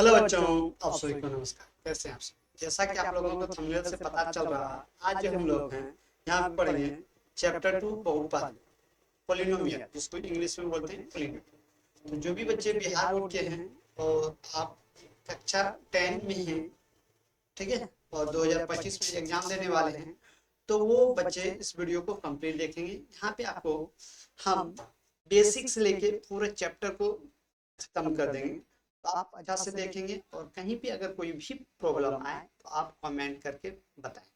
Hello बच्चों, आप सभी को नमस्कार। कैसे हैं आप सभी? जैसा कि आप लोगों को थंबनेल से पता चल रहा है, आज जो हम लोग हैं यहाँ पे पढ़ेंगे चैप्टर 2 बहुपद पोलिनोमियल, जिसको इंग्लिश में बोलते हैं पोलिनोमियल। तो जो भी बच्चे बिहार बोर्ड के हैं और आप कक्षा 10 में हैं, ठीक है, और 2025 में एग्जाम देने वाले हैं, तो वो बच्चे इस वीडियो को कंप्लीट देखेंगे। यहाँ पे आपको हम बेसिक से लेके पूरे चैप्टर को खत्म कर देंगे। तो आप अच्छा से देखेंगे और कहीं भी अगर कोई भी प्रॉब्लम आए तो आप कमेंट करके बताएं।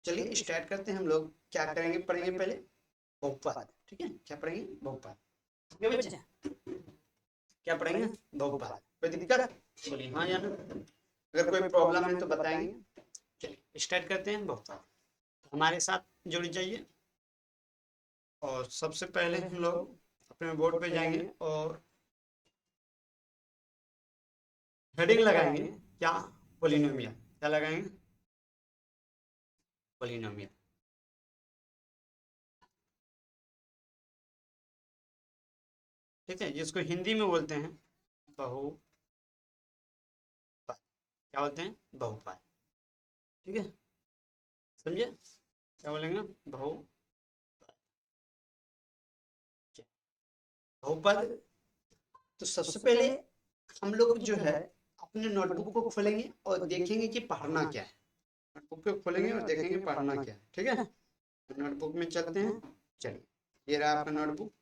चलिए स्टार्ट करते हैं। हम लोग क्या करेंगे, पढ़ेंगे पहले बहुपद। ठीक है, क्या पढ़ेंगे? बहुपद। ठीक है बच्चे, क्या पढ़ेंगे? बहुपद। कोई दिक्कत? बोलिए हाँ या ना। अगर कोई प्रॉब्लम है तो बताएंगे। चलिए स्टार्ट करते हैं बहुपद। हमारे साथ जुड़ जाइए और सबसे पहले हम लोग अपने बोर्ड पे जाएंगे और हेडिंग लगाएंगे क्या? पोलिनोमियल। क्या लगाएंगे? पोलिनोमियल। ठीक है, जिसको हिंदी में बोलते हैं बहुपद। क्या बोलते हैं? बहुपद। ठीक है, समझे? क्या बोलेंगे? बहुपद। बहुपद। तो सबसे पहले हम लोग जो है अपने नोटबुक को खोलेंगे और देखेंगे कि पढ़ना क्या है। नोटबुक को खोलेंगे और देखेंगे पढ़ना क्या है। ठीक है, तो नोटबुक में चलते हैं। चलिए, ये रहा आपका नोटबुक।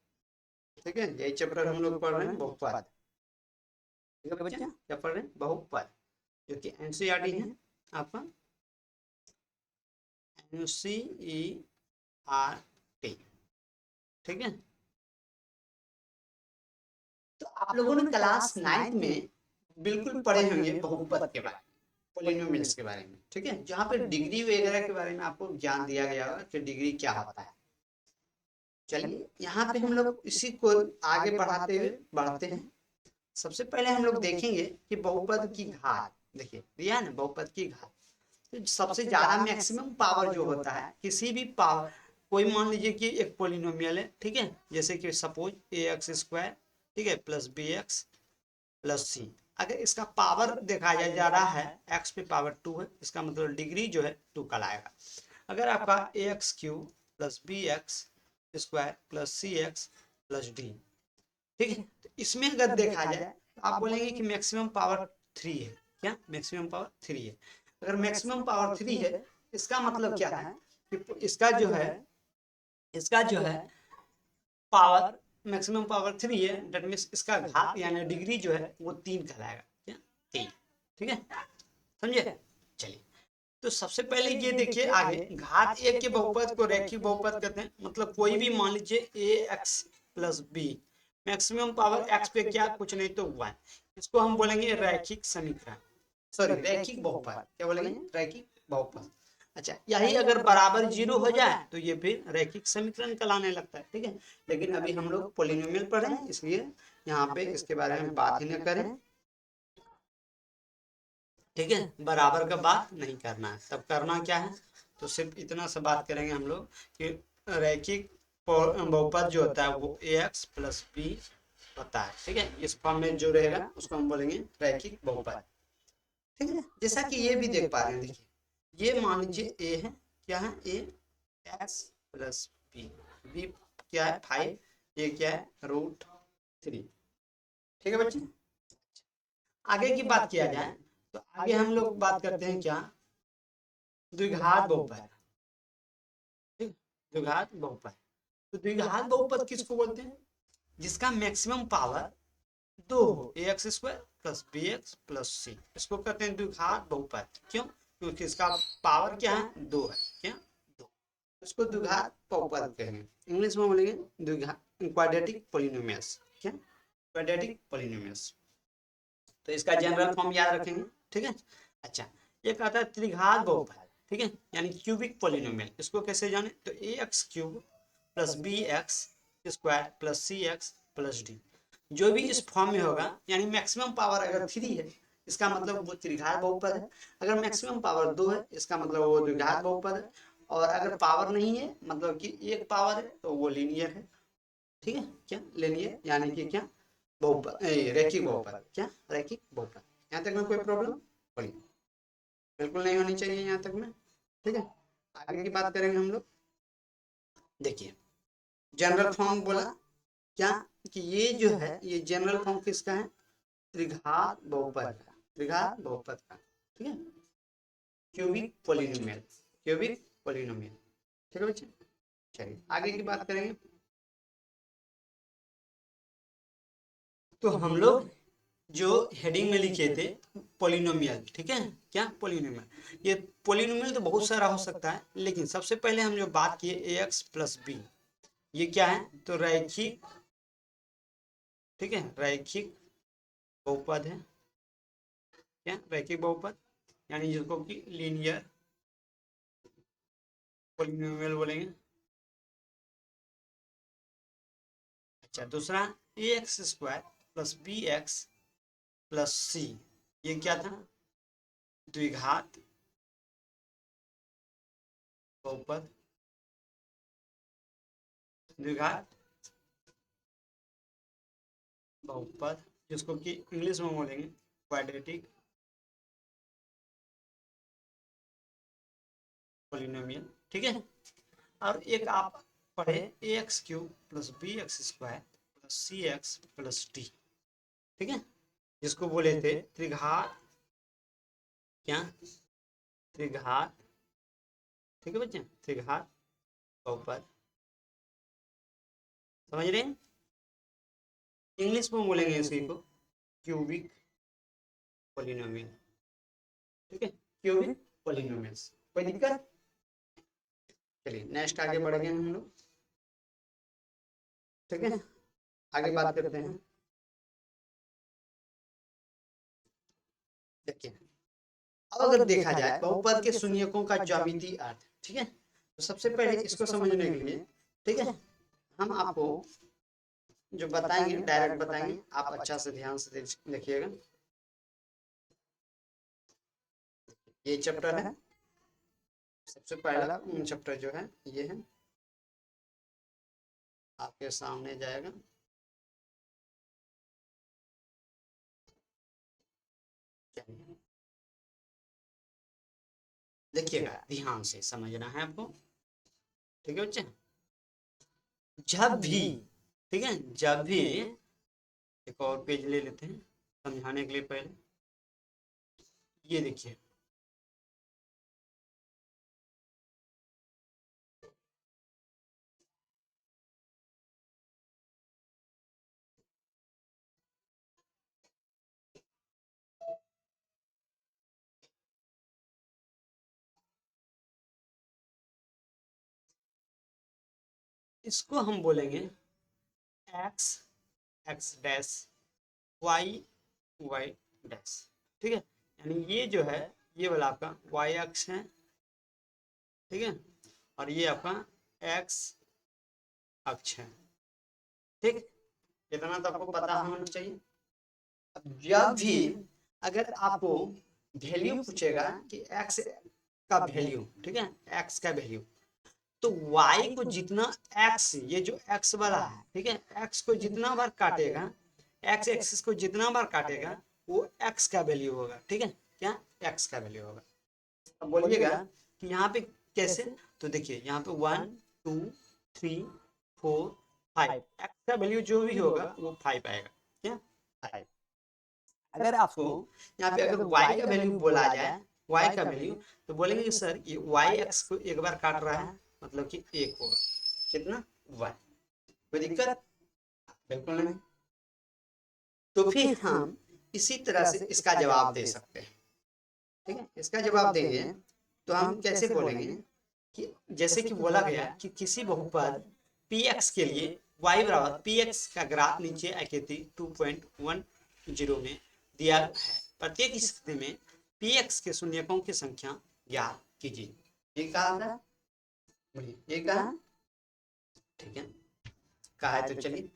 ठीक है, यही चैप्टर हम लोग पढ़ रहे हैं, बहुपद। ठीक है बच्चे, क्या पढ़ रहे हैं? बहुपद, जो कि एनसीईआरटी है आपका, एनसीईआरटी। ठीक है, तो आप लोगों ने क्लास 9th में बिल्कुल पढ़े होंगे बहुपद के बारे में, पोलिनोमियल्स के बारे में। ठीक है, जहाँ पे डिग्री वगैरह के बारे में आपको ज्ञान दिया गया होगा कि डिग्री क्या होता है। चलिए यहाँ पे हम लोग इसी को आगे बढ़ाते हुए बढ़ते हैं। सबसे पहले हम लोग देखेंगे कि बहुपद की घात। देखिए दिया है ना, बहुपद की घात। तो सबसे ज्यादा मैक्सिमम पावर जो होता है किसी भी पावर, कोई मान लीजिए कि एक पोलिनोमियल है, ठीक है, जैसे कि सपोज ए एक्स स्क्वायर, ठीक है, प्लस बी एक्स प्लस सी। अगर इसका पावर देखा जाए जा रहा है एक्स पे पावर 2 है, इसका मतलब डिग्री जो है 2 का लाएगा। अगर आपका a x cube plus b x square plus c x plus d, ठीक है, तो इसमें अगर देखा जाए तो आप बोलेंगे कि मैक्सिमम पावर 3 है। क्या मैक्सिमम पावर 3 है? अगर मैक्सिमम पावर 3 है, इसका मतलब क्या है कि इसका जो है पावर, मैक्सिमम पावर 3 है, दैट मीन्स इसका घात यानी डिग्री जो है वो 3 कहलाएगा। क्या? 3। ठीक है, समझे? चलिए, तो सबसे पहले ये देखिए आगे, घात एक के बहुपद को रैखिक बहुपद कहते हैं। मतलब कोई भी मान लीजिए a x plus b, maximum power x पे क्या, कुछ नहीं तो 1, इसको हम बोलेंगे रैखिक समीकरण, सॉरी रैखिक बहुपद। क्या बोलेंगे? रैखिक बहुपद। अच्छा, यही अगर बराबर 0 हो जाए तो ये फिर रैखिक समीकरण कहलाने लगता है। ठीक है, लेकिन अभी हम लोग पोलिनोमियल पढ़ रहे हैं, इसलिए यहाँ पे इसके बारे में बात ही न करें। ठीक है, बराबर का बात नहीं करना है। तब करना क्या है, तो सिर्फ इतना सा बात करेंगे हम लोग कि रैखिक बहुपद जो होता है वो ए एक्स प्लस बी होता है। ठीक है, इस फॉर्म में जो रहेगा उसको हम बोलेंगे रैखिक बहुपद। ठीक है, जैसा कि ये भी देख पा रहे हैं, देखिए ये मान लीजिए ए है, क्या है? ए एक्स प्लस बी, बी क्या है? 5, ये क्या है? √3। ठीक है बच्चे, आगे की बात किया जाए तो आगे हम लोग बात करते हैं क्या? द्विघात बहुपद। ठीक, द्विघात बहुपद। तो द्विघात बहुपद किसको बोलते हैं? जिसका मैक्सिमम पावर 2 हो, a x square plus b x plus c, इसको कहते हैं द्विघात बहुपद। क्यों? क्योंकि इसका पावर क्या है? 2 है। क्या? 2, इसको द्विघात बहुपद कहेंगे। इंग्लिश में बोलेंगे द्विघात, क्वाड्रेटिक पोलिनोमियल्स। क्या? Quadratic polynomials. तो इसका जनरल फॉर्म याद रखेंगे। ठीक है, अच्छा, ये कहता है त्रिघात बहुपद। ठीक है, यानी क्यूबिक पोलिनोमियल। इसको कैसे जाने, तो a x cube plus b x square plus c x plus d, जो भी इस फॉर्म में होगा, यानी मैक्सिमम पावर अगर 3 है इसका मतलब वो त्रिघात बहुपद है, अगर मैक्सिमम पावर 2 है इसका मतलब वो द्विघात बहुपद है, और अगर पावर नहीं है मतलब कि एक पावर है तो वो लीनियर है। ठीक है, क्या? लीनियर यानी कि क्या? बहुपद, रैखिक बहुपद। क्या? रैखिक बहुपद। यहाँ तक में कोई प्रॉब्लम पड़ी बिल्कुल नहीं होनी चाहिए यहाँ तक में। ठीक है, आगे की बात करेंगे हम लोग। देखिए जनरल फॉर्म बोला क्या कि ये जो है ये जनरल फॉर्म किसका है, त्रिघात बहुपद का, त्रिघात बहुपद का। ठीक है, क्यूबिक पोलिनोमियल, क्यूबिक पोलिनोमियल। ठीक है बच्चे, चलिए आगे की बात करेंगे। तो हम लोग जो हेडिंग में लिखे थे पोलिनोमियल, ठीक है, क्या पोलिनोमियल, ये पोलिनोमियल तो बहुत सारा हो सकता है, लेकिन सबसे पहले हम जो बात किए ए एक्स प्लस बी, ये क्या है, तो रैखिक, ठीक है, रैखिक बहुपद है। क्या रैखिक बहुपद, यानी जिसको कि लीनियर पोलिनोमियल बोलेंगे। अच्छा, दूसरा a x square plus b x plus c, ये क्या था, द्विघात बहुपद, द्विघात बहुपद, जिसको कि इंग्लिश में बोलेंगे क्वाड्रेटिक पोलिनोमियल। ठीक है, और एक आप पढ़े a x cube plus b x square plus c x plus d, ठीक है, जिसको बोले थे त्रिघात, क्या, त्रिघात, ठीक है बच्चे, त्रिघात बहुपद। समझ रहे हैं, इंग्लिश में बोलेंगे इसी को क्यूबिक पोलिनोमियल। ठीक है, क्यूबिक पोलिनोमियल्स, कोई दिक्कत। चलिए नेक्स्ट आगे बढ़ेंगे हम लोग। ठीक है, आगे बात करते हैं। देखिए अब अगर देखा जाए बहुपद के शून्यकों का ज्यामितीय अर्थ, ठीक है, तो सबसे पहले इसको समझने के लिए, ठीक है, हम आपको जो बताएंगे डायरेक्ट बताएंगे, आप अच्छा से ध्यान से देखिएगा। ये चैप्टर है, सबसे पहला चैप्टर जो है ये है, आपके सामने जाएगा। देखिएगा ध्यान से समझना है आपको। ठीक है बच्चे, जब भी, ठीक है, जब भी, एक और पेज ले लेते हैं समझाने के लिए पहले, ये देखिए इसको हम बोलेंगे x x dash y y dash. ठीक है, यानी ये जो है ये वाला आपका वाई अक्ष है, ठीक है, और ये आपका एक्स अक्ष है। ठीक, इतना तो आपको पता होना चाहिए। अब जब भी अगर आपको वैल्यू पूछेगा कि एक्स का वैल्यू, ठीक है, एक्स का वैल्यू, तो y को जितना x, ये जो x वाला है, ठीक है, x को जितना बार काटेगा, x एक्सिस को जितना बार काटेगा वो x का वैल्यू होगा। ठीक है, क्या, x का वैल्यू होगा। अब बोलिएगा कि यहाँ पे कैसे, तो देखिए यहाँ पे 1 2 3 4 5, x का वैल्यू जो भी होगा वो 5 आएगा। क्या, 5। अगर आपको यहाँ पे अगर y का वैल्यू बोला जाए, y का वैल्यू, तो बोलेंगे कि सर ये y x को एक बार काट रहा है, मतलब कि 1 होगा, कितना, 1। कोई दिक्कत, बिल्कुल नहीं। तो फिर हम इसी तरह से इसका जवाब दे सकते हैं। ठीक है, इसका जवाब देंगे तो हम कैसे बोलेंगे कि जैसे कि बोला गया कि किसी बहुपद px के लिए y बराबर px का ग्राफ नीचे आकृति 2.10 में दिया है, प्रत्येक स्थिति में px के शून्यकों की संख्या ज्ञात कीजिए। ये कहा था, ये कहा, ठीक है, कहा है। तो चलिए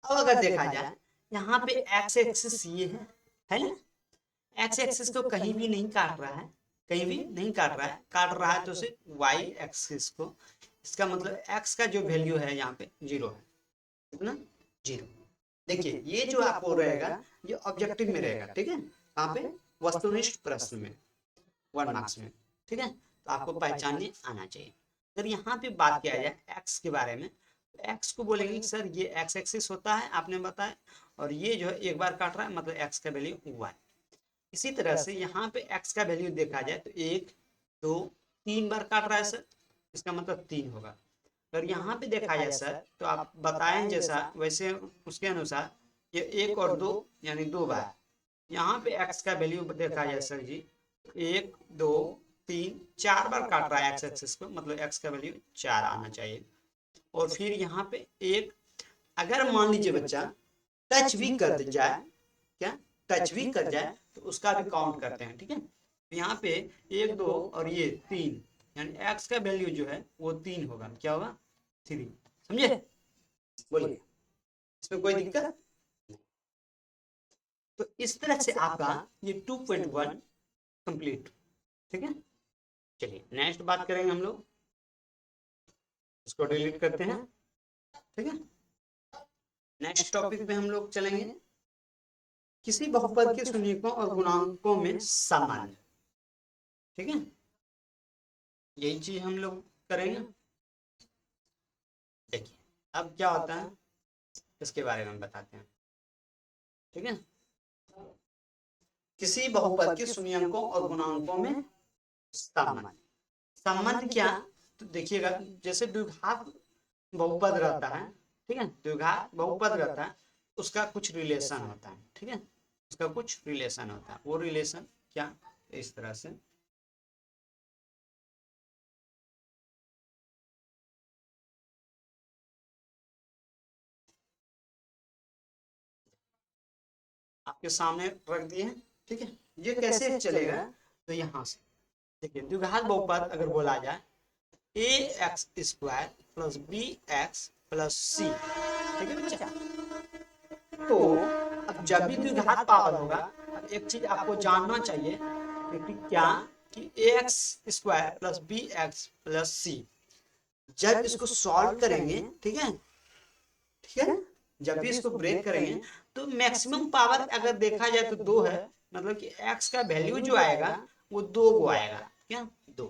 अब अगर देखा जाए यहाँ पे एक्स एक्सिस ये है ना, एक्स एक्सिस को कहीं भी नहीं काट रहा है, कहीं भी नहीं काट रहा है, काट रहा है तो सिर्फ वाई एक्सिस को। इसका मतलब एक्स का जो वैल्यू है यहाँ पे 0 है, कितना, 0। देखिए ये जो आपको रहेगा ये ऑब्जेक्टिव में रहेगा, ठीक है, कहाँ पे, वस्तुनिष्ठ प्रश्न में, 1 मार्क्स में, ठीक है। तो आपको पहचानने आना चाहिए। अगर यहाँ पे बात किया जाए एक्स के बारे में, तो एक्स को बोलेंगे सर ये एक्स एक्सिस होता है, आपने बताया, और ये जो है एक बार काट रहा है, मतलब एक्स का वैल्यू 1। इसी तरह से यहाँ पे एक्स का वैल्यू देखा जाए तो 1 2 3 बार काट रहा है सर, इसका मतलब 3 होगा। अगर यहाँ पे देखा जाए सर, तो आप बताएं जैसा वैसे उसके अनुसार ये 1 और 2 यानी 2 बार। यहाँ पे एक्स का वैल्यू देखा जाए सर जी, 1 2 3 4 बार काट रहा है एक्स एक्सिस को, मतलब एक्स का वैल्यू 4 आना चाहिए। और फिर यहाँ पे एक, अगर मान लीजिए बच्चा टच भी कर जाए, क्या टच भी कर जाए, तो उसका भी काउंट करते हैं, ठीक है। तो यहाँ पे 1 2 और ये 3, यानी एक्स का वैल्यू जो है वो 3 होगा, क्या होगा 3, समझे, बोलिए, इसमें कोई दिक्कत। तो इस तरह से आपका ये 2.1 कंप्लीट, ठीक है। चलिए नेक्स्ट बात करेंगे हम लोग, इसको डिलीट करते हैं, ठीक है। नेक्स्ट टॉपिक पे हम लोग चलेंगे, किसी बहुपद के शून्यकों और गुणांकों में सामान्य, ठीक है। यही चीज हम लोग करेंगे। देखिए अब क्या होता है इसके बारे में बताते हैं, ठीक है। किसी बहुपद के शून्यकों और गुणांकों में सामान्य, सामान्य क्या, तो देखिएगा जैसे द्विघात बहुपद रहता है, ठीक है, द्विघात बहुपद रहता है, उसका कुछ रिलेशन होता है, ठीक है, उसका कुछ रिलेशन होता है। वो रिलेशन क्या, इस तरह से आपके सामने रख दिए हैं, ठीक है। ये कैसे चलेगा, तो यहाँ से देखिए, द्विघात बहुपद अगर बोला जाए a x square plus b x plus c, ठीक है बच्चा। तो अब जब भी द्विघात पावर होगा, अब एक चीज आपको जानना चाहिए, क्योंकि क्या कि a x square plus b x plus c, जब इसको सॉल्व करेंगे, ठीक है, ठीक है, जब भी इसको ब्रेक करेंगे तो मैक्सिमम पावर अगर देखा जाए तो 2 है, मतलब कि एक्स का वैल्यू जो आएगा वो 2 को आएगा, क्या 2,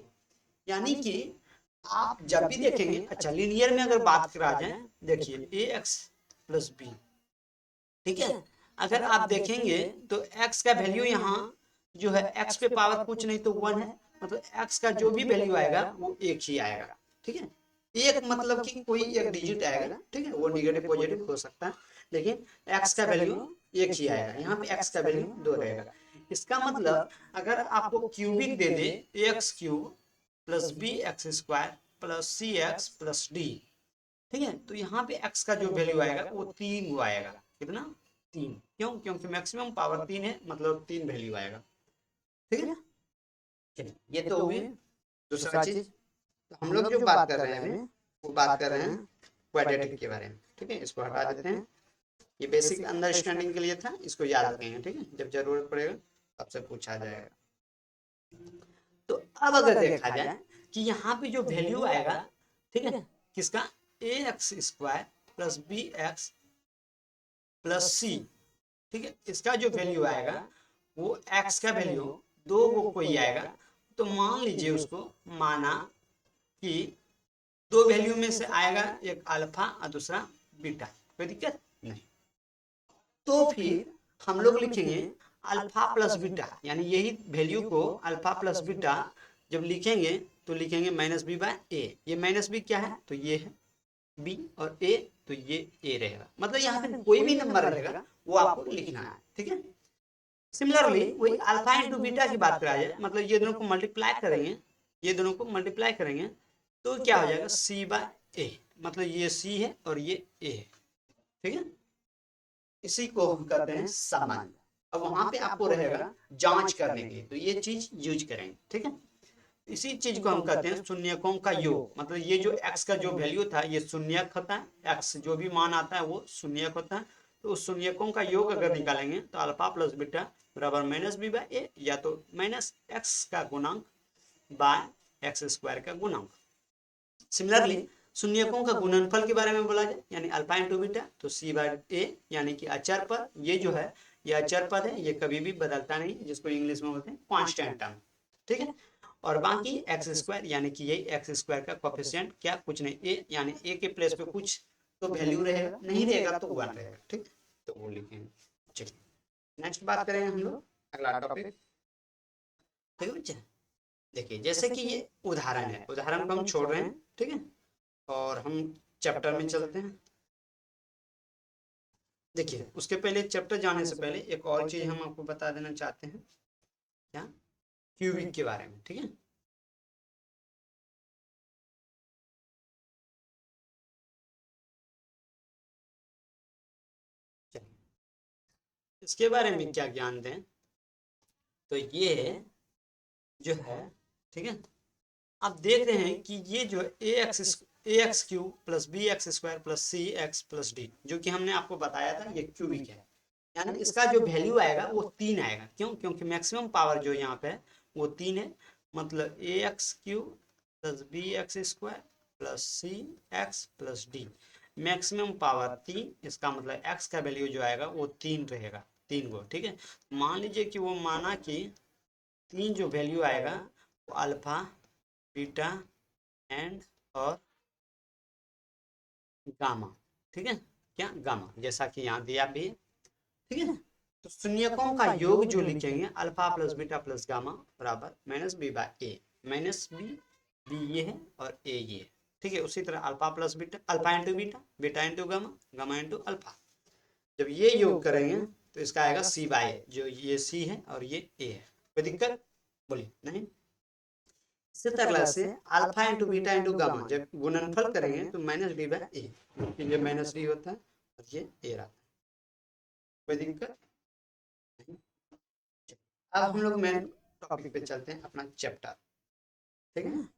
यानी कि आप जब भी देखेंगे, अच्छा लीनियर में अगर बात करा जाए, देखिए ए एक्स प्लस बी, ठीक है, अगर आप देखेंगे तो एक्स का वैल्यू यहाँ जो है एक्स पे पावर कुछ नहीं तो 1 है, मतलब एक्स का जो भी वैल्यू आएगा वो एक ही आएगा, ठीक है। एक मतलब कि कोई एक डिजिट आएगा, ठीक है, वो निगेटिव पॉजिटिव हो सकता है, लेकिन एक्स का वैल्यू एक ही आएगा, यहाँ पे एक्स का वैल्यू 2 रहेगा। इसका मतलब अगर आपको क्यूबिक दे दे, x cube plus b x square plus c x plus d, ठीक है, तो यहाँ पे x का जो वैल्यू आएगा वो 3 वो आएगा, कितना 3, क्यों, क्योंकि मैक्सिमम पावर 3 है, मतलब 3 वैल्यू आएगा, ठीक है। चलिए ये तो हुई दूसरा चीज। तो हम लोग जो बात कर रहे हैं अभी, वो बात कर रहे हैं क्वाड्रेटिक के बारे में, ठीक है, इसको हटा देते हैं, ये बेसिक अंडरस्टैंडिंग के लिए था, इसको याद रखेंगे, ठीक है, जब जरूरत पड़ेगा तब से पूछा जाएगा। तो अब अगर देखा जाए कि यहाँ पे जो वैल्यू आएगा, ठीक है, किसका, a x square plus b x plus c, ठीक है, इसका जो वैल्यू आएगा वो एक्स का वैल्यू 2 को कोई आएगा, तो मान लीजिए उसको माना कि 2 वैल्यू में से आएगा, एक अल्फा और दूसरा बीटा, कोई दिक्कत नहीं। तो फिर हम लोग लिखेंगे अल्फा प्लस बीटा, यानी यही वैल्यू को अल्फा प्लस बीटा जब लिखेंगे तो लिखेंगे माइनस बी बाय ए, ये माइनस बी क्या है, तो ये है बी, और ए तो ये ए रहेगा, मतलब यहाँ पे कोई भी नंबर रहेगा वो आपको लिखना है, ठीक है। सिमिलरली वही अल्फा इंटू बीटा की बात करा जाए, मतलब ये दोनों को मल्टीप्लाई करेंगे, ये दोनों को मल्टीप्लाई करेंगे तो क्या हो जाएगा सी बाय ए, मतलब ये सी है और ये ए है, ठीक है। इसी को हम कहते हैं सामान्य। अब वहां पे आपको रहेगा जांच करने के लिए, तो ये चीज यूज करेंगे, ठीक है। इसी चीज को हम कहते हैं शून्यकों का योग, मतलब ये जो x का जो वैल्यू था ये शून्यक होता है, x जो भी मान आता है वो शून्यक होता है, तो उस शून्यकों का योग अगर निकालेंगे तो अल्फा प्लस बीटा बराबर माइनस बी बाय ए, या तो माइनस एक्स का गुणांक बाय एक्स स्क्वायर का गुणांक। सिमिलरली शून्यकों का गुणनफल के बारे में बोला जाए, यानी अल्फा इंटू बीटा तो सी बाय ए, यानी कि अचर पर ये जो है ये अचर पद है, ये कभी भी बदलता नहीं, जिसको इंग्लिश में बोलते हैं कांस्टेंट टर्म, ठीक है। और बाकी एक्स स्क्वायर यानी कि यही एक्स स्क्वायर का कोफिशिएंट क्या, कुछ नहीं, ए यानी ए के प्लेस पे कुछ तो वैल्यू रहेगा, नहीं रहेगा तो 1 रहेगा, ठीक, तो वो लिखेंगे। चलिए नेक्स्ट बात करेंगे हम लोग अगला टॉपिक, ठीक है बच्चे। देखिए जैसे कि ये उदाहरण है, उदाहरण को हम छोड़ रहे हैं, ठीक है, और हम चैप्टर में चलते हैं। देखिए उसके पहले चैप्टर जाने से पहले एक और चीज हम आपको बता देना चाहते हैं, क्या, क्यूबिक के बारे में, ठीक है। चलिए इसके बारे में क्या ज्ञान दें, तो ये जो है, ठीक है, आप देख रहे हैं कि ये जो a x cube plus b x square plus c x plus d, जो कि हमने आपको बताया था ये क्यूबिक है, यानी इसका जो वैल्यू आएगा वो 3 आएगा। क्यों? क्योंकि मैक्सिमम पावर जो यहाँ पे है वो 3 है, मतलब a x cube plus b x square plus c x plus d, maximum power 3, इसका मतलब एक्स का वैल्यू जो आएगा वो 3 रहेगा, 3 को, ठीक है। मान लीजिए कि वो माना कि 3 जो वैल्यू आएगा वो अल्फा बीटा एंड और गामा, ठीक है, क्या गामा, जैसा कि यहाँ दिया भी है, ठीक है। तो शून्यकों का योग जो लिखेंगे alpha plus beta plus gamma बराबर माइनस बी बाय ए, माइनस बी, बी ये है और ए ये है, ठीक है। उसी तरह alpha plus beta, alpha into beta, beta into gamma, gamma into alpha, जब ये योग करेंगे तो इसका आएगा सी बाय ए, जो ये सी है और ये ए है। कोई दिक्कत? बोलिए नहीं। इसी तरह से alpha into beta into gamma जब गुणनफल करेंगे तो माइनस बी बाय ए, ये माइनस बी होता है और ये ए रहता है। कोई दिक्कत नहीं। अब हम लोग मेन टॉपिक पे चलते हैं, अपना चैप्टर, ठीक है।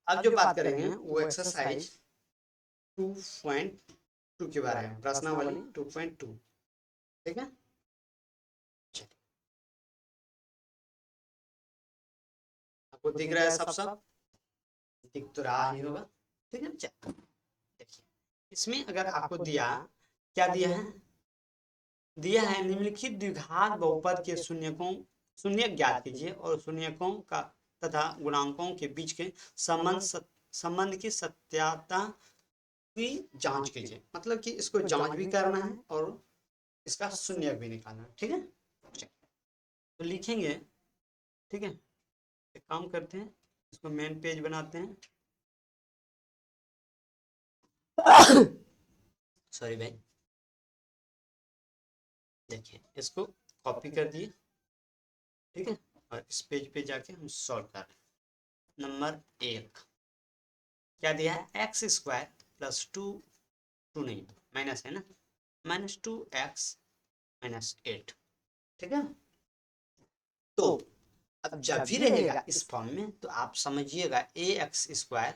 अब जो बात करेंगे वो एक्सरसाइज 2.2 के बारे में, प्रश्नावली 2.2, ठीक है। आपको दिख रहा है सब दिख तो रहा ही होगा, ठीक है। देखिए इसमें अगर आपको दिया, क्या दिया है, दिया है निम्नलिखित द्विघात बहुपद के शून्यकों, शून्य ज्ञात कीजिए और शून्यकों का तथा गुणांकों के बीच के संबंध की सत्यता की जांच कीजिए, मतलब कि इसको जांच भी करना है और इसका शून्य भी निकालना है, ठीक है। तो लिखेंगे, ठीक है, एक काम करते हैं, इसको मेन पेज बनाते हैं, सॉरी भाई, देखिए इसको कॉपी कर दिए, ठीक है, और इस पेज पे जाके हम सॉल्व कर रहे हैं। नंबर 1 क्या दिया है, एक्स स्क्वायर प्लस 2 नहीं माइनस है ना, माइनस 2x माइनस 8, ठीक है। तो अब जब भी रहेगा इस फॉर्म में तो आप समझिएगा a x square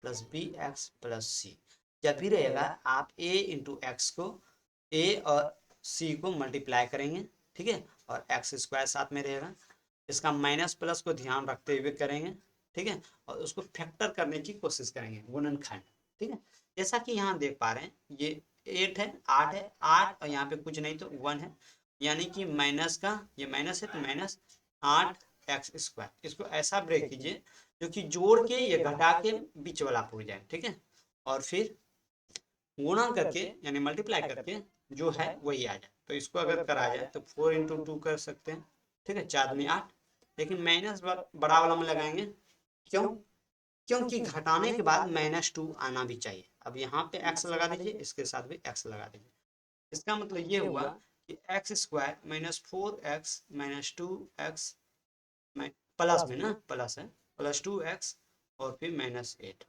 plus b x plus c, जब भी रहेगा आप ए इंटू एक्स को, ए और सी को मल्टीप्लाई करेंगे, ठीक है, और एक्स स्क्वायर साथ में रहेगा, इसका माइनस प्लस को ध्यान रखते हुए करेंगे, ठीक है, और उसको फैक्टर करने की कोशिश करेंगे, गुणनखंड, ठीक है। जैसा कि यहाँ देख पा रहे हैं ये 8 है, 8 है, 8 और यहाँ पे कुछ नहीं तो 1 है, यानी कि माइनस का ये माइनस है तो माइनस 8x स्क्वायर, इसको ऐसा ब्रेक कीजिए जो कि जोड़ के ये घटा के बीच वाला हो जाए, ठीक है, और फिर गुणा करके यानी मल्टीप्लाई करके जो है वही आ जाए। तो इसको अगर करा जाए तो 4 इंटू 2 कर सकते हैं, ठीक है, 4 में 8, लेकिन माइनस बड़ा वाला में लगाएंगे, क्यों? क्योंकि घटाने के बाद -2 आना भी चाहिए। अब यहाँ पे x लगा दीजिए, इसके साथ भी x लगा दीजिए, इसका मतलब ये हुआ कि x square minus 4x minus 2x plus में ना, प्लस है, प्लस 2x और फिर माइनस 8,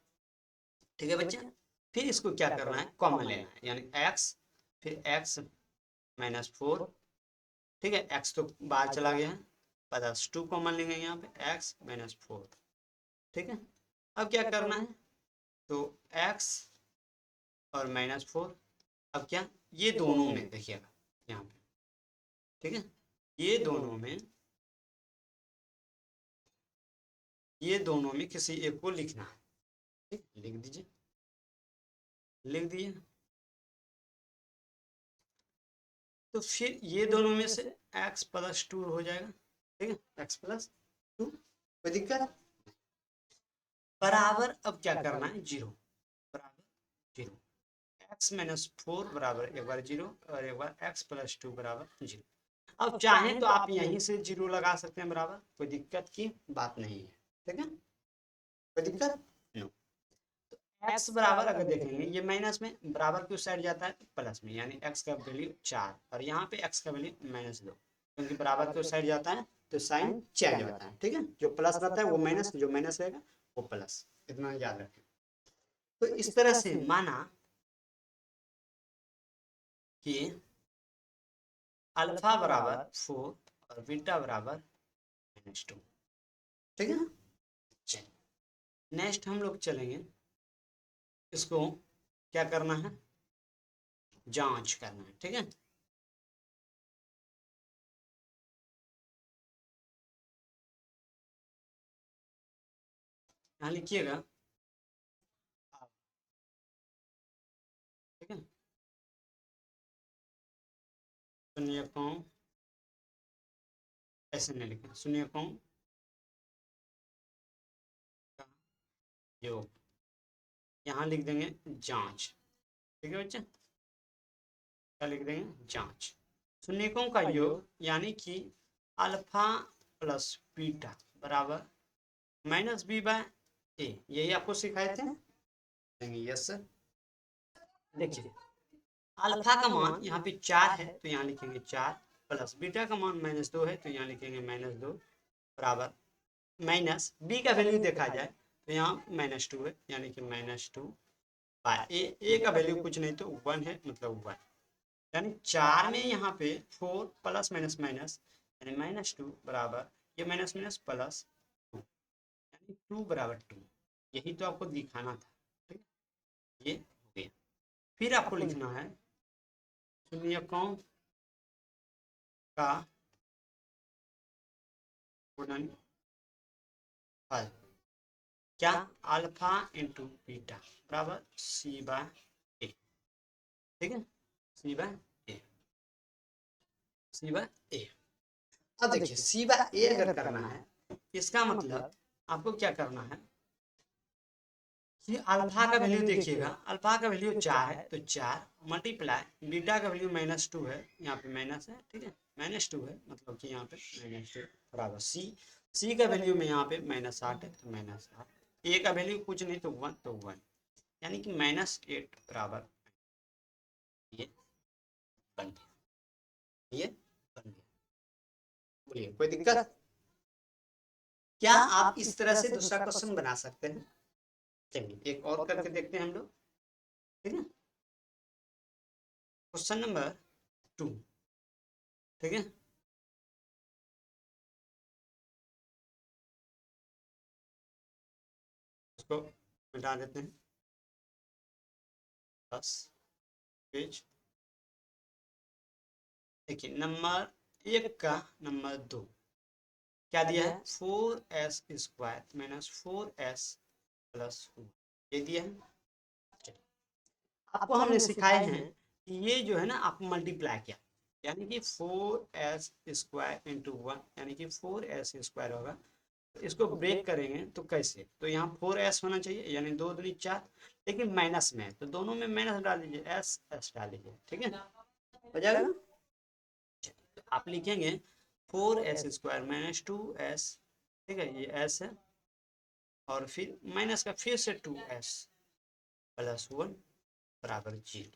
ठीक है बच्चे। फिर इसको क्या करना है, कॉमन लेना है, यानी x फिर x माइनस 4, ठीक है, x तो बाहर चला गया है, प्लस 2 कॉमन लेंगे यहाँ पे x माइनस 4, ठीक है। अब क्या करना है, तो x और -4, अब क्या, ये दोनों में देखिएगा यहाँ पे, ठीक है, ये दोनों में, ये दोनों में किसी एक को लिखना है, ठीक, लिख दीजिए, लिख दिए। तो फिर ये दोनों में से x प्लस 2 हो जाएगा, ठीक है, x प्लस 2, कोई दिक्कत? बराबर अब क्या करना है, 0, बराबर 0, x माइनस 4 बराबर एक बार 0 और एक बार x प्लस 2 बराबर 0। अब चाहें तो आप यहीं से 0 लगा सकते हैं बराबर, कोई दिक्कत की बात नहीं है, ठीक है, कोई दिक्कत नो। x बराबर अगर देखेंगे ये माइनस में, बराबर की साइड जाता है प्लस में, यानी x का वैल्यू 4 और यहाँ पे x का वैल्यू -2, क्योंकि बराबर की साइड जाता है तो साइन चेंज होता है, ठीक है, जो प्लस रहता है वो माइनस, जो माइनस रहेगा वो प्लस, इतना याद रखें। तो इस तरह से माना कि अल्फा बराबर 4 और बीटा बराबर -2, ठीक है। चलिए नेक्स्ट हम लोग चलेंगे, इसको क्या करना है, जांच करना है, ठीक है। यहाँ लिखिएगा, ठीक है, शून्य कौन, ऐसे नहीं लिखें, शून्य कौन का योग, यहाँ लिख देंगे जांच, ठीक है बच्चे, क्या लिख देंगे, जांच। शून्यकों का योग यानी कि अल्फा प्लस बीटा बराबर -b/a, यही आपको सिखाए थे, यस सर। देखिए अल्फा का मान यहाँ पे 4 है तो यहाँ लिखेंगे 4, प्लस बीटा का मान -2 है तो यहाँ लिखेंगे -2 बराबर माइनस बी का वैल्यू देखा जाए तो यहाँ -2 है, यानी कि -2 बाय ए का वैल्यू कुछ नहीं तो 1 है, मतलब 1, यानी 4 में यहाँ पे 4 प्लस माइनस माइनस यानी -2 बराबर ये माइनस माइनस प्लस 2, यानी 2 बराबर 2, यही तो आपको दिखाना था, ठीक, ये हो गया। फिर आपको लिखना है शून्यकों का गुणनफल, क्या, अल्फा इंटू बीटा बराबर c/a, ठीक है, c/a, c/a। अब देखिए c/a अगर करना है, इसका मतलब आपको क्या करना है कि अल्फा का वैल्यू देखिएगा, अल्फा का वैल्यू 4 है तो 4 मल्टीप्लाई बीटा का वैल्यू -2 है, यहाँ पे माइनस है, ठीक है, -2 है, मतलब कि यहाँ पे -2 बराबर सी का वैल्यू में यहाँ पे -8 है तो -8, ए का वैल्यू कुछ नहीं तो 1 तो 1, यानी कि -8 बराबर, ये बन गया, ये बन गया, बोलिए कोई दिक्कत? क्या आप इस तरह से दूसरा क्वेश्चन बना सकते हैं? चलिए एक और करके देखते हैं हम लोग, ठीक है, क्वेश्चन नंबर 2, ठीक है, इसको मिटा देते हैं, बस पेज। देखिए नंबर 1 का नंबर 2 क्या दिया है, 4s² माइनस 4s प्लस 1, ये दिया है। आपको हमने सिखाए हैं कि ये जो है ना आप मल्टीप्लाई किया, यानी कि 4s² इंटू 1 यानी कि 4s² होगा, तो इसको ब्रेक करेंगे तो कैसे, तो यहाँ 4s होना चाहिए, यानी 2 दूनी 4, लेकिन माइनस में है तो दोनों में माइनस डाल दीजिए, एस एस डाल दीजिए, ठीक है, हो जाएगा। तो आप लिखेंगे 4s² माइनस 2s, ठीक है, ये s है, और फिर माइनस का फिर से 2s प्लस 1 बराबर 0।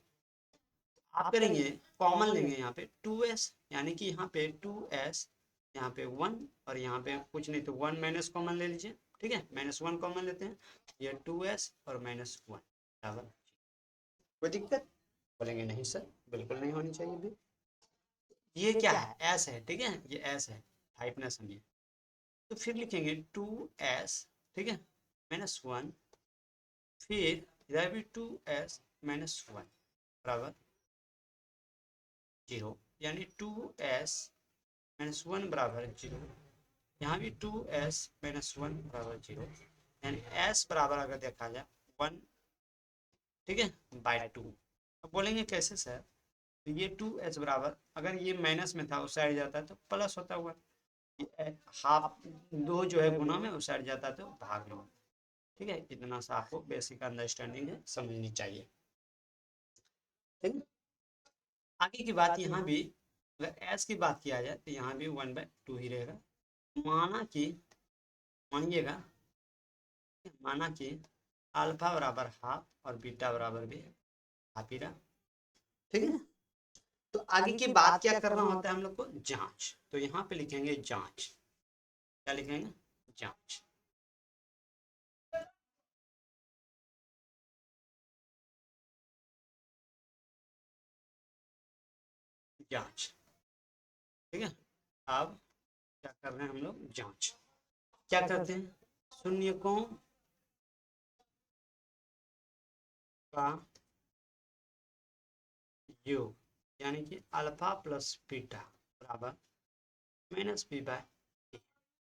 आप करेंगे कॉमन लेंगे यहाँ पे 2s, यानी कि यहाँ पे 2s, यहाँ पे 1 और यहाँ पे कुछ नहीं तो 1 माइनस कॉमन ले लीजिए, ठीक है, -1 कॉमन लेते हैं, ये 2s और -1 बराबर, कोई दिक्कत? बोलेंगे नहीं सर बिल्कुल नहीं होनी चाहिए भी, ये क्या है, s है, ठीक है, ये s है, टाइप ना समझिए, तो फिर लिखेंगे 2s, ठीक है, -1, फिर इधर भी 2s -1 बराबर 0, यानी 2s -1 बराबर 0, यहाँ भी 2s -1 बराबर 0, यानी s बराबर अगर देखा जाए 1, ठीक है, बाय 2। अब बोलेंगे कैसे सर, तो ये 2h बराबर, अगर ये माइनस में था उस साइड जाता तो प्लस होता हुआ, हाफ 2 जो है गुना में उस साइड जाता तो भाग में। ठीक है, इतना सा आपको बेसिक अंडरस्टैंडिंग है, समझनी चाहिए। ठीक है, आगे की बात यहाँ भी अगर एस की बात किया जाए तो यहाँ भी 1/2 ही रहेगा। माना कि मानिएगा, माना कि अल्फा बराबर हाफ और बीटा बराबर भी हाफ ही रहा। ठीक है, तो आगे की बात क्या करना होता है हम लोग को, जांच। तो यहाँ पे लिखेंगे जांच, क्या लिखेंगे, जांच। जांच, ठीक है। अब क्या कर रहे हैं हम लोग, जांच। क्या करते हैं, शून्यकों का योग, यानी कि अल्फा प्लस बीटा बराबर माइनस बी बाय,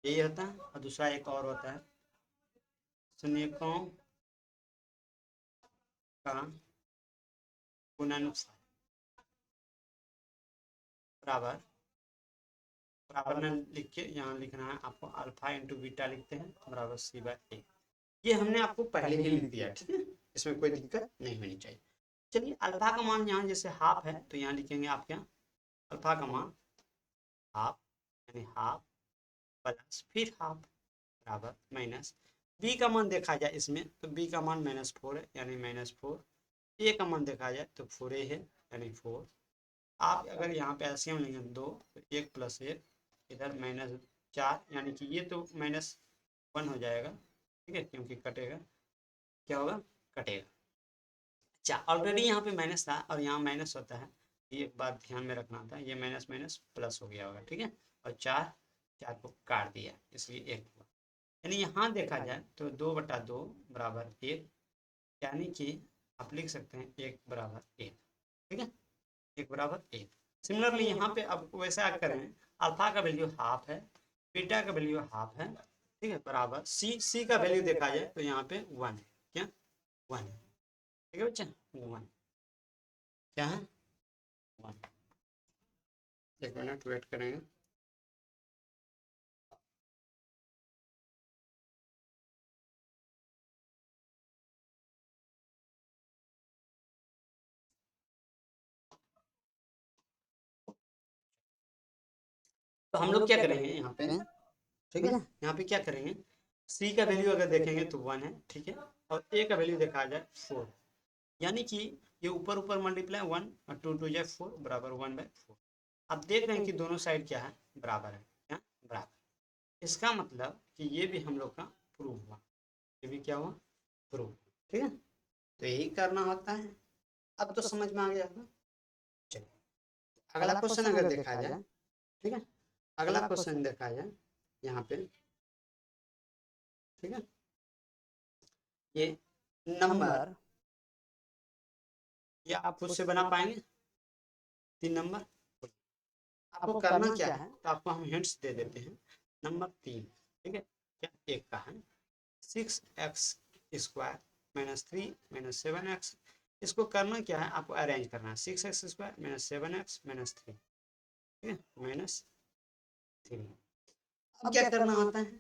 यही होता है। और दूसरा एक और होता है, शून्यकों का गुणनफल बराबर, बराबर में लिख के यहाँ लिखना है आपको, अल्फा इंटू बीटा लिखते हैं बराबर सी बाय ए। ये हमने आपको पहले ही लिख दिया, ठीक है, इसमें कोई दिक्कत नहीं होनी चाहिए। चलिए, अल्फा का मान यहाँ जैसे हाफ है तो यहाँ लिखेंगे आप क्या, अल्फा का मान हाफ, यानी हाफ प्लस फिर हाफ बराबर माइनस, बी का मान देखा जाए इसमें तो बी का मान -4 है, यानी -4। ए का मान देखा जाए तो 4a है, यानी 4। आप अगर यहाँ पे एलसीएम लेंगे 2 तो 1 + 1 इधर -4, यानी कि ये तो -1 हो जाएगा। ठीक है, क्योंकि कटेगा, क्या होगा, कटेगा। अच्छा, ऑलरेडी यहाँ पे माइनस था और यहाँ माइनस होता है, ये एक बात ध्यान में रखना था, ये माइनस माइनस प्लस हो गया होगा। ठीक है, और 4 4 को काट दिया, इसलिए 1 हुआ। यानी यहाँ देखा जाए तो 2/2 बराबर 1, यानी कि आप लिख सकते हैं 1 बराबर 1। ठीक है, 1 बराबर 1। सिमिलरली यहाँ पे अब वैसा करें, अल्फा का वैल्यू हाफ है, बीटा का वैल्यू हाफ है, ठीक है, बराबर सी का वैल्यू देखा जाए तो यहाँ पे 1 है, क्या 1 है। ठीक है बच्चा, 1 क्या है, 1। एक मिनट वेट करेंगे। तो हम लोग क्या करेंगे यहाँ पे, ठीक है, यहाँ पे क्या करेंगे, सी का वैल्यू अगर देखेंगे तो 1 है, ठीक है, और ए का वैल्यू देखा जाए 4, यानी कि ये ऊपर ऊपर मल्टीप्लाई 1 और 2 2 जाए 4 बराबर 1/4। आप देख रहे हैं कि दोनों साइड क्या है, बराबर है, क्या बराबर। इसका मतलब कि ये भी हम लोग का प्रूव हुआ, ये भी क्या हुआ, प्रूव। ठीक है, तो यही करना होता है। अब तो समझ में आ गया होगा। चलिए, अगला क्वेश्चन अगर देखा जाए, ठीक है, अगला क्वेश्चन देखा जाए यहाँ पे, ठीक है, ये नंबर, ये आप खुद से बना पाएंगे 3 नंबर। आपको करना क्या है, तो आपको हम हिंट्स दे देते हैं। नंबर 3, ठीक है, क्या एक का है 6x² -3 -7x। इसको करना क्या है, आपको अरेंज करना है, 6x² -7x -3, ठीक है, -3। अब क्या करना होता है,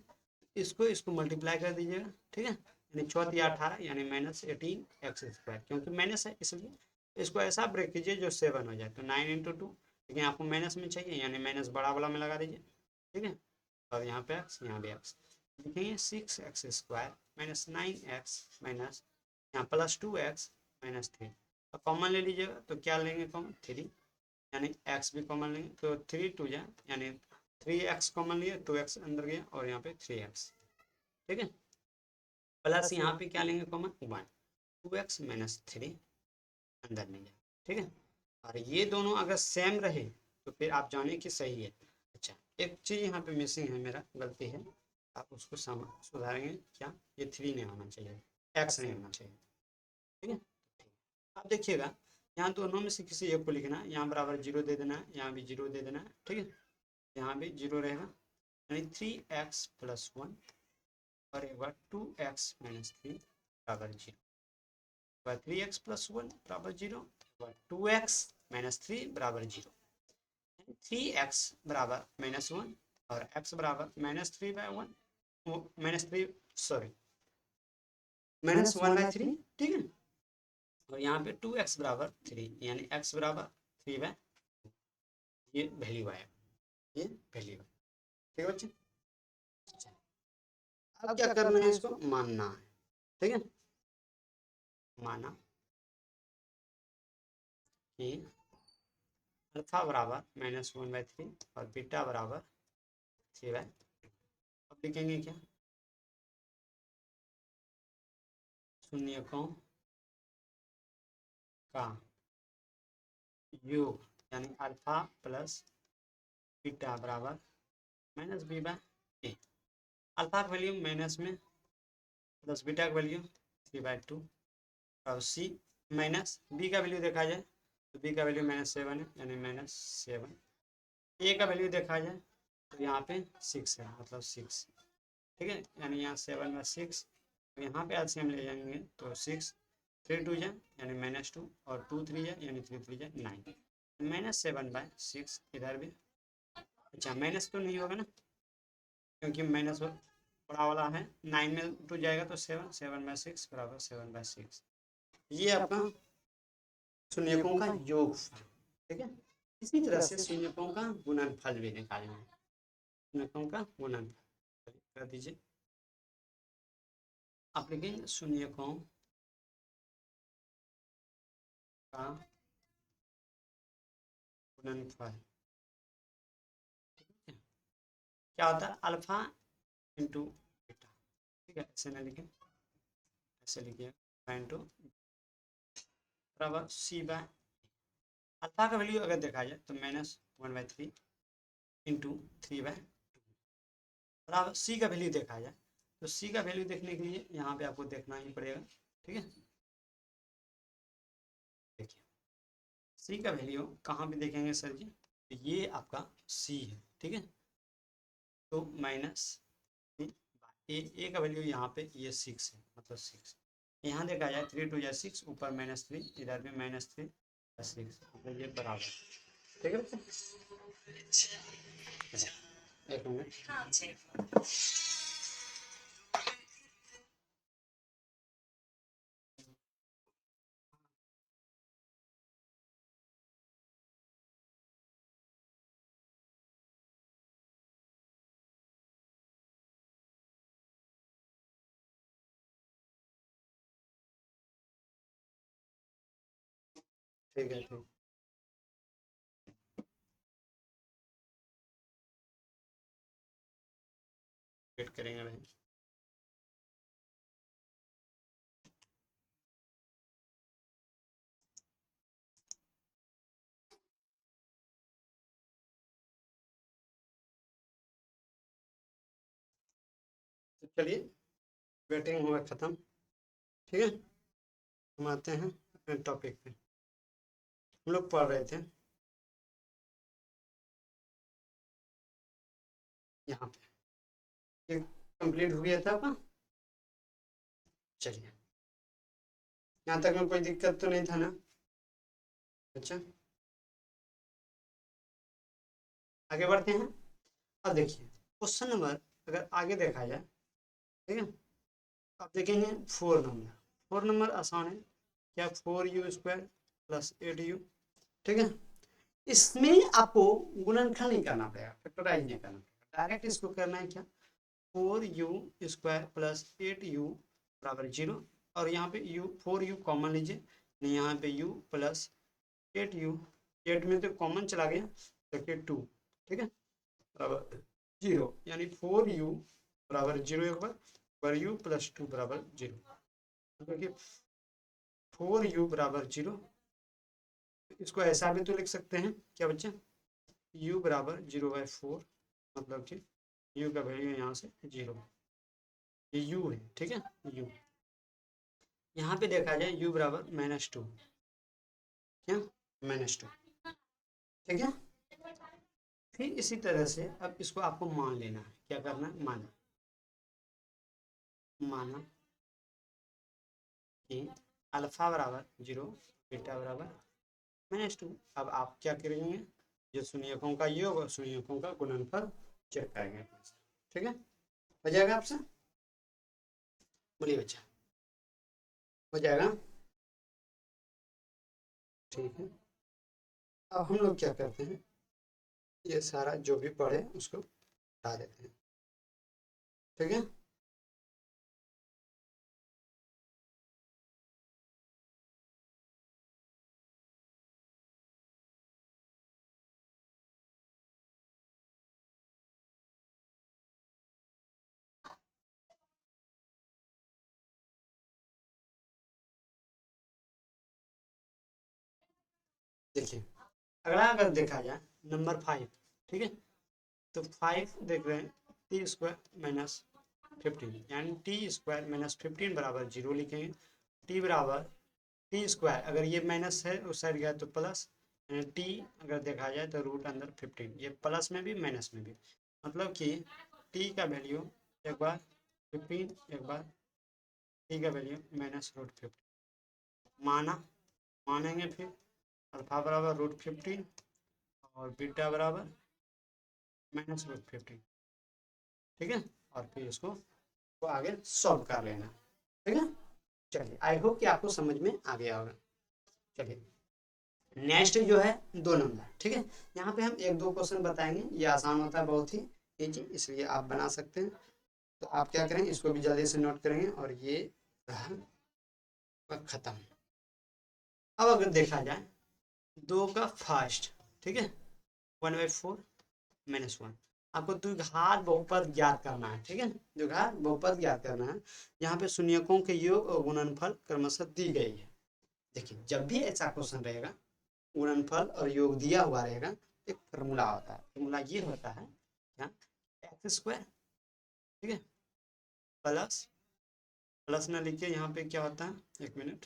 इसको मल्टीप्लाई कर दीजिएगा, ठीक है, यानी 4 या 18, यानी -18x², क्योंकि माइनस है इसलिए इसको ऐसा ब्रेक कीजिए जो 7 हो जाए, तो 9 × 2, लेकिन आपको माइनस में चाहिए, यानी माइनस बड़ा वाला में लगा दीजिए। ठीक है, और यहाँ पे x, यहाँ भी x लिखेंगे, 6x² -9x माइनस यहाँ +2x -3, और कॉमन ले लीजिएगा तो क्या लेंगे, कॉमन 3, यानी x भी कॉमन लेंगे तो 3 2 जाए, यानी 3x कॉमन लिए, 2x अंदर गया और यहाँ पे 3x। ठीक है, प्लस यहाँ पे क्या लेंगे कॉमन, 1, 2x -3 अंदर नहीं जाए। ठीक है, और ये दोनों अगर सेम रहे तो फिर आप जाने कि सही है। अच्छा, एक चीज़ यहाँ पे मिसिंग है, मेरा गलती है, आप उसको सुधारेंगे, क्या, ये 3 नहीं होना चाहिए, x नहीं होना चाहिए। ठीक है, आप देखिएगा, यहाँ दोनों में से किसी एक को लिखना है, यहाँ बराबर 0 दे देना है, यहाँ भी 0 दे देना है। ठीक है, यहाँ भी 0 रहेगा, यानी 3x + 1 और एक बार 2x - 3 बराबर 0, 3x + 1 बराबर 0, 2x -3 बराबर 0, 3x बराबर -1 और x बराबर -3/1, -3 सॉरी -1/3, ठीक है। और यहाँ पे 2x बराबर 3 यानी x बराबर 3/, ये वैल्यू आया, ये वैल्यू है, ठीक है बच्चे। अब क्या करना है, इसको मानना है, ठीक है। माना कि अल्फा बराबर -1/3 और बीटा बराबर 3/2। अब लिखेंगे क्या, शून्यकों का योग यानी अल्फा प्लस बीटा बराबर -b/a। अल्फा का वैल्यू माइनस में प्लस बीटा का वैल्यू 3/2 और सी माइनस बी का वैल्यू देखा जाए तो बी का वैल्यू -7 है यानी -7। ए का वैल्यू देखा जाए तो यहाँ पे 6 है मतलब 6, ठीक है, यानी यहाँ 7/6। यहाँ पे एलसीएम ले जाएंगे तो 6 3 2 जा यानी -2 और 2 3 जा यानी 3 3 जा 9, -7/6 इधर भी। अच्छा माइनस तो नहीं होगा ना, क्योंकि माइनस बड़ा वाला है, 9 में 2 जाएगा तो 7, 7/6 बराबर 7/6। ये आपका शून्यकों का योग, ठीक है। इसी तरह से शून्यकों का गुणनफल भी निकालना है, शून्यकों का गुणनफल कर दीजिए। आप लिखेंगे शून्यकों का गुणनफल, क्या होता है, अल्फा इंटू बीटा, ठीक है। ऐसे ना लिखें, ऐसे लिखिए इंटू बराबर c/, अल्फा का वैल्यू अगर देखा जाए तो -1/3 इंटू 3/2 बराबर सी का वैल्यू देखा जाए तो सी का वैल्यू देखने के लिए यहाँ पे आपको देखना ही पड़ेगा, ठीक है। देखिए सी का वैल्यू कहाँ पे देखेंगे सर जी, तो ये आपका सी है, ठीक है। तो माइनस ए का वैल्यू यहाँ पे ये 6 है मतलब 6, यहाँ देखा जाए 3 2 6 ऊपर -3 इधर भी -3 6 मतलब ये बराबर, ठीक है बच्चे। एक मिनट, ठीक है ठीक, वेट करेंगे भाई। तो चलिए वेटिंग हुआ ख़त्म, ठीक है। हम आते हैं अपने टॉपिक पे। हम लोग पढ़ रहे थे यहाँ पे, ये कंप्लीट हो गया था आपका। चलिए यहाँ तक में कोई दिक्कत तो नहीं था ना, अच्छा आगे बढ़ते हैं। अब देखिए क्वेश्चन नंबर अगर आगे देखा जाए, ठीक है। अब देखेंगे 4 नंबर आसान है, क्या 4u² प्लस 8u, ठीक है। इसमें आपको गुणनखंड नहीं करना पड़ेगा, फैक्टराइज नहीं करना पड़ेगा, डायरेक्ट इसको करना है क्या, 4u² प्लस 8u बराबर 0 और यहाँ पे u 4u कॉमन लीजिए, यहाँ पे u प्लस 8u, 8 में तो कॉमन चला गया तो 2, ठीक है बराबर 0 यानी 4u बराबर 0 एक बार u प्लस 2 बराबर 0, मतलब कि 4u बराबर 0। इसको ऐसा भी तो लिख सकते हैं क्या बच्चे, u बराबर 0/4 मतलब कि u का वैल्यू यहाँ से 0, ये u है, ठीक है u। यहाँ पे देखा जाए u बराबर -2, क्या -2, ठीक है। फिर इसी तरह से अब इसको आपको मान लेना है, क्या करना है, माना कि अल्फा बराबर 0 बीटा बराबर -2। अब आप क्या करेंगे, जो शून्यकों का योग और शून्यकों का गुणनफल चेक करेंगे। ठीक है, हो जाएगा आपसे, बोलिए बच्चा, हो जाएगा। ठीक है, अब हम लोग क्या करते हैं, ये सारा जो भी पढ़े उसको हटा देते हैं। ठीक है, देखिए अगला अगर देखा जाए नंबर 5। ठीक है, तो 5 देख रहे हैं, टी स्क्वायर माइनस 15, यानी टी स्क्वायर माइनस 15 बराबर 0 लिखेंगे। टी बराबर टी स्क्वायर, अगर ये माइनस है उस साइड गया तो प्लस, यानी टी अगर देखा जाए तो रूट अंदर 15, ये प्लस में भी माइनस में भी, मतलब कि टी का वैल्यू एक बार 15, एक बार टी का वैल्यू माइनस रूट 15 माना, मानेंगे फिर अल्फा बराबर रूट 15 और बीटा बराबर माइनस रूट 15। ठीक है, और फिर इसको तो आगे सॉल्व कर लेना। ठीक है, चलिए आई होप कि आपको समझ में आ गया होगा। चलिए नेक्स्ट जो है 2 नंबर। ठीक है, यहाँ पे हम 1-2 क्वेश्चन बताएंगे, ये आसान होता है बहुत ही इजी, इसलिए आप बना सकते हैं। तो आप क्या करेंगे, इसको भी जल्दी से नोट करेंगे, और ये खत्म। अब अगर देखा जाए 2 का फर्स्ट, ठीक है, 1/4 -1, आपको द्विघात बहुपद ज्ञात करना है। ठीक है, द्विघात बहुपद ज्ञात करना है। यहाँ पे शून्यकों के योग और गुणनफल क्रमशः दी गई है। देखिए जब भी ऐसा क्वेश्चन रहेगा, गुणनफल और योग दिया हुआ रहेगा, एक फॉर्मूला होता है, फॉर्मूला ये होता है क्या, एक्स स्क्वायर, ठीक है, प्लस, प्लस ना लिखिए, यहाँ पे क्या होता है, एक मिनट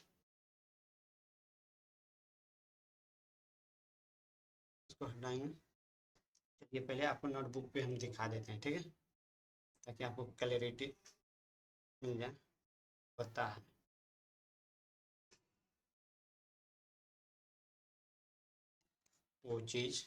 इसको हटाएंगे। चलिए पहले आपको नोटबुक पे हम दिखा देते हैं। ठीक है, ताकि आपको क्लैरिटी मिल जाए, पता है वो चीज़।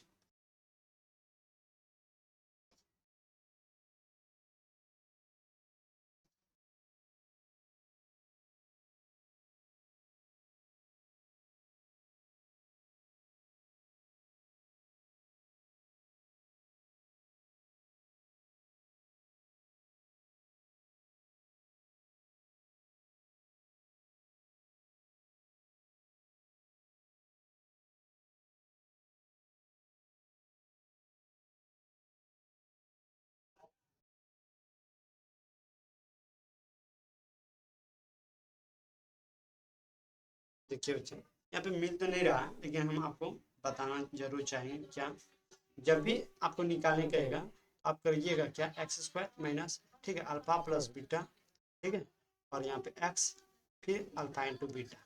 देखिए बच्चे, यहाँ पे मिल तो नहीं रहा है, लेकिन हम आपको बताना जरूर चाहिए क्या, जब भी आपको निकालने कहेगा आप करिएगा क्या, एक्स स्क्वायर माइनस, ठीक है, अल्फा प्लस बीटा, ठीक है, और यहाँ पे एक्स, फिर अल्फा इंटू बीटा,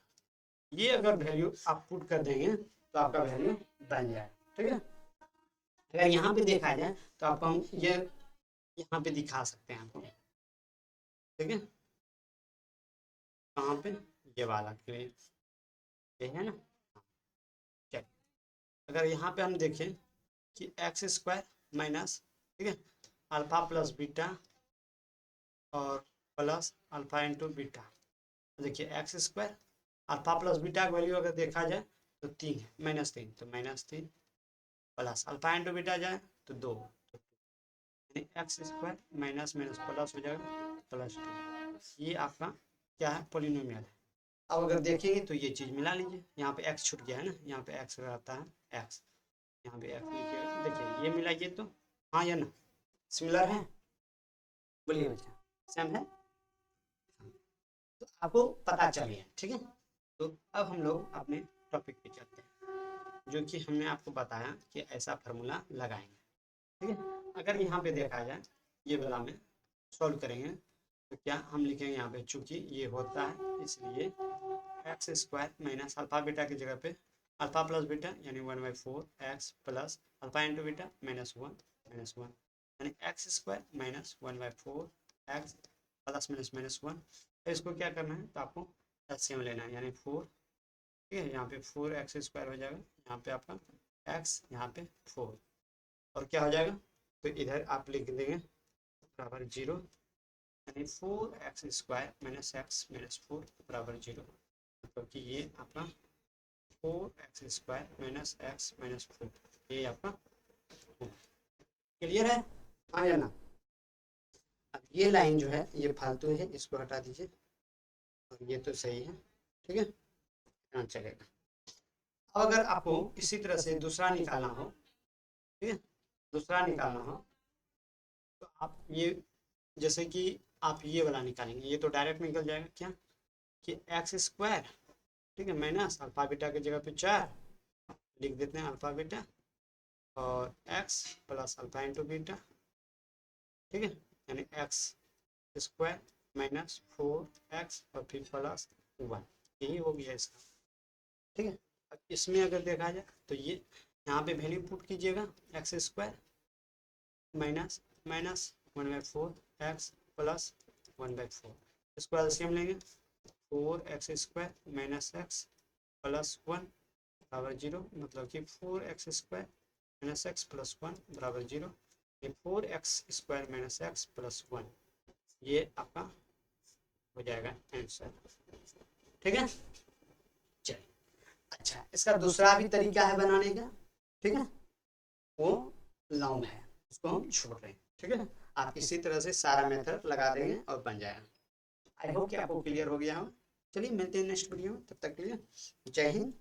ये अगर वैल्यू आप पुट कर देंगे तो आपका वैल्यू बन जाए। ठीक है, अगर यहाँ पे देखा जाए तो आपको हम ये यहाँ पे दिखा सकते हैं आपको। ठीक है, कहाँ पे, ये वाला क्लियर, ये है ना। चलिए अगर यहाँ पे हम देखें कि एक्स स्क्वायर माइनस, ठीक है, अल्फा प्लस बीटा और प्लस अल्फा इंटू बीटा, देखिए x square alpha plus beta का वैल्यू अगर देखा जाए तो 3 है, -3, तो -3 प्लस अल्फा इंटू बीटा जाए तो 2, यानी x square minus minus plus हो जाएगा +2। ये आपका क्या है, पोलिनोमियल है। अब अगर देखेंगे तो ये चीज़ मिला लीजिए, यहाँ पे एक्स छूट गया है ना, यहाँ पे एक्स रहता है एक्स, यहाँ पे एक्स लिखिएगा, देखिए ये मिला, ये तो हाँ या ना, सिमिलर है, बोलिए बच्चा, सेम है, तो आपको पता चल गया। ठीक है, तो अब हम लोग अपने टॉपिक पे चलते हैं, जो कि हमने आपको बताया कि ऐसा फार्मूला लगाएंगे। ठीक है, अगर यहाँ पे देखा जाए ये वाला में सॉल्व करेंगे तो क्या हम लिखेंगे, यहाँ पे चूंकि ये होता है इसलिए x square minus alpha beta की जगह पे अल्फा प्लस बीटा, यानी 1/4 x plus alpha into beta -1 यानी x square minus 1/4 x plus minus -1। तो इसको क्या करना है, तो आपको एलसीएम लेना है, यानी 4 ठीक है, यहाँ पे 4x² हो जाएगा, यहाँ पे आपका x, यहाँ पे 4, और क्या हो जाएगा, तो इधर आप लिख देंगे बराबर 0, यानी 4x² माइनस x माइनस 4 बराबर 0, मतलब कि ये आपका 4x² माइनस x माइनस 4, ये आपका क्लियर है, हाँ या ना। अब ये लाइन जो है ये फालतू है, इसको हटा दीजिए, और ये तो सही है, ठीक है, हाँ चलेगा। अब अगर आपको इसी तरह से दूसरा निकालना हो, ठीक है, दूसरा निकालना हो, तो आप ये, जैसे कि आप ये वाला निकालेंगे, ये तो डायरेक्ट निकल जाएगा क्या, कि x², ठीक है, माइनस अल्फा बीटा की जगह पे 4 लिख देते हैं अल्फा बीटा, और x plus alpha into beta, ठीक है, यानी x² माइनस 4x और फिर प्लस 1, यही हो गया इसका, ठीक है। अब इसमें अगर देखा जाए तो ये यहाँ पे वैल्यू पुट कीजिएगा, x² minus minus 1/4 x plus 1/4, इसको एलसीएम लेंगे, 4x² माइनस x प्लस 1 बराबर 0, मतलब कि 4x² माइनस x प्लस 1 बराबर 0, ये 4x² माइनस x प्लस 1, ये आपका हो जाएगा आंसर, ठीक है। चलिए, अच्छा इसका दूसरा भी तरीका है बनाने का, ठीक है, वो लॉन्ग है, उसको हम छोड़ रहे हैं, ठीक है। आप इसी तरह से सारा मेथड लगा देंगे और बन जाएगा। आई होप कि आपको क्लियर हो गया हो। चलिए मिलते हैं नेक्स्ट वीडियो में, तब तक के लिए जय हिंद,